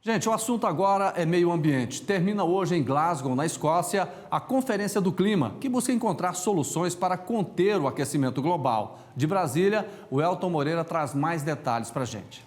Gente, o assunto agora é meio ambiente. Termina hoje em Glasgow, na Escócia, a Conferência do Clima, que busca encontrar soluções para conter o aquecimento global. De Brasília, o Elton Moreira traz mais detalhes para a gente.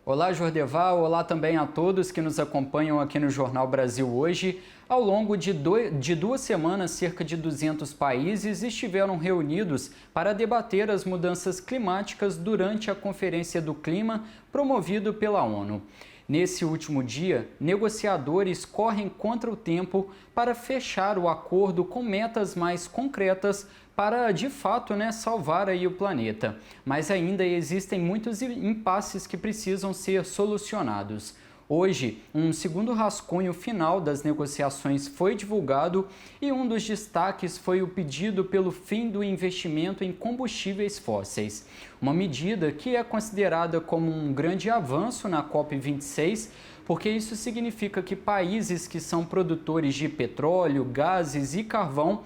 Olá, Jordeval. Olá também a todos que nos acompanham aqui no Jornal Brasil Hoje. Ao longo de 2 semanas, cerca de 200 países estiveram reunidos para debater as mudanças climáticas durante a Conferência do Clima promovido pela ONU. Nesse último dia, negociadores correm contra o tempo para fechar o acordo com metas mais concretas para, de fato, salvar aí o planeta. Mas ainda existem muitos impasses que precisam ser solucionados. Hoje, um segundo rascunho final das negociações foi divulgado e um dos destaques foi o pedido pelo fim do investimento em combustíveis fósseis. Uma medida que é considerada como um grande avanço na COP26, porque isso significa que países que são produtores de petróleo, gases e carvão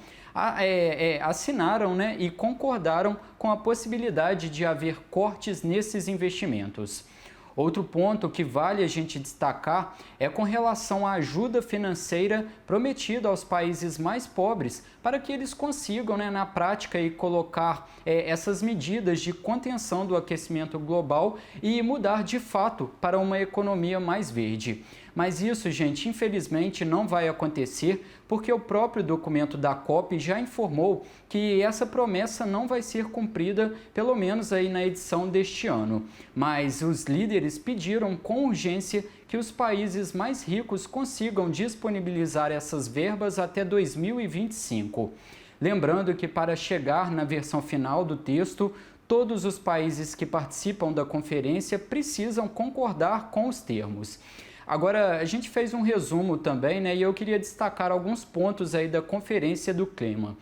assinaram e concordaram com a possibilidade de haver cortes nesses investimentos. Outro ponto que vale a gente destacar é com relação à ajuda financeira prometida aos países mais pobres para que eles consigam, na prática, colocar essas medidas de contenção do aquecimento global e mudar de fato para uma economia mais verde. Mas isso, gente, infelizmente não vai acontecer porque o próprio documento da COP já informou que essa promessa não vai ser cumprida, pelo menos aí na edição deste ano. Mas os líderes pediram com urgência que os países mais ricos consigam disponibilizar essas verbas até 2025. Lembrando que para chegar na versão final do texto, todos os países que participam da conferência precisam concordar com os termos. Agora, a gente fez um resumo também, e eu queria destacar alguns pontos aí da Conferência do Clima.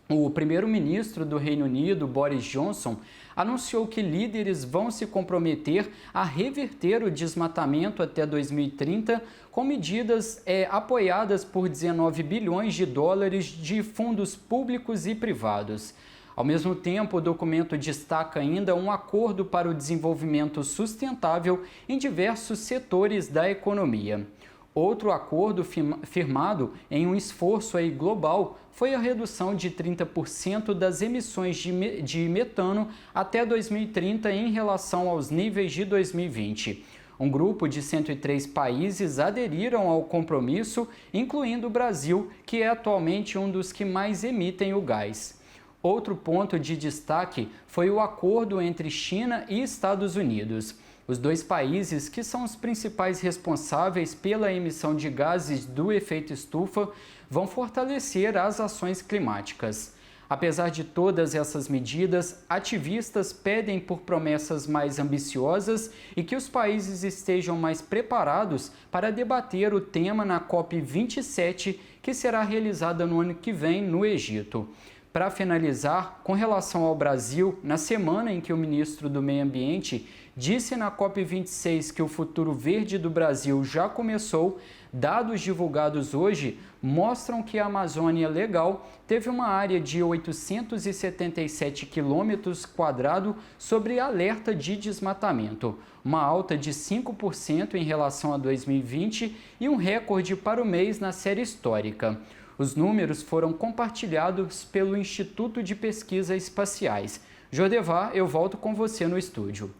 O primeiro-ministro do Reino Unido, Boris Johnson, anunciou que líderes vão se comprometer a reverter o desmatamento até 2030 com medidas apoiadas por 19 bilhões de dólares de fundos públicos e privados. Ao mesmo tempo, o documento destaca ainda um acordo para o desenvolvimento sustentável em diversos setores da economia. Outro acordo firmado em um esforço global foi a redução de 30% das emissões de metano até 2030 em relação aos níveis de 2020. Um grupo de 103 países aderiram ao compromisso, incluindo o Brasil, que é atualmente um dos que mais emitem o gás. Outro ponto de destaque foi o acordo entre China e Estados Unidos. Os dois países, que são os principais responsáveis pela emissão de gases do efeito estufa, vão fortalecer as ações climáticas. Apesar de todas essas medidas, ativistas pedem por promessas mais ambiciosas e que os países estejam mais preparados para debater o tema na COP27, que será realizada no ano que vem no Egito. Para finalizar, com relação ao Brasil, na semana em que o ministro do Meio Ambiente disse na COP26 que o futuro verde do Brasil já começou, dados divulgados hoje mostram que a Amazônia Legal teve uma área de 877 km² sob alerta de desmatamento, uma alta de 5% em relação a 2020 e um recorde para o mês na série histórica. Os números foram compartilhados pelo Instituto de Pesquisas Espaciais. Jordevar, eu volto com você no estúdio.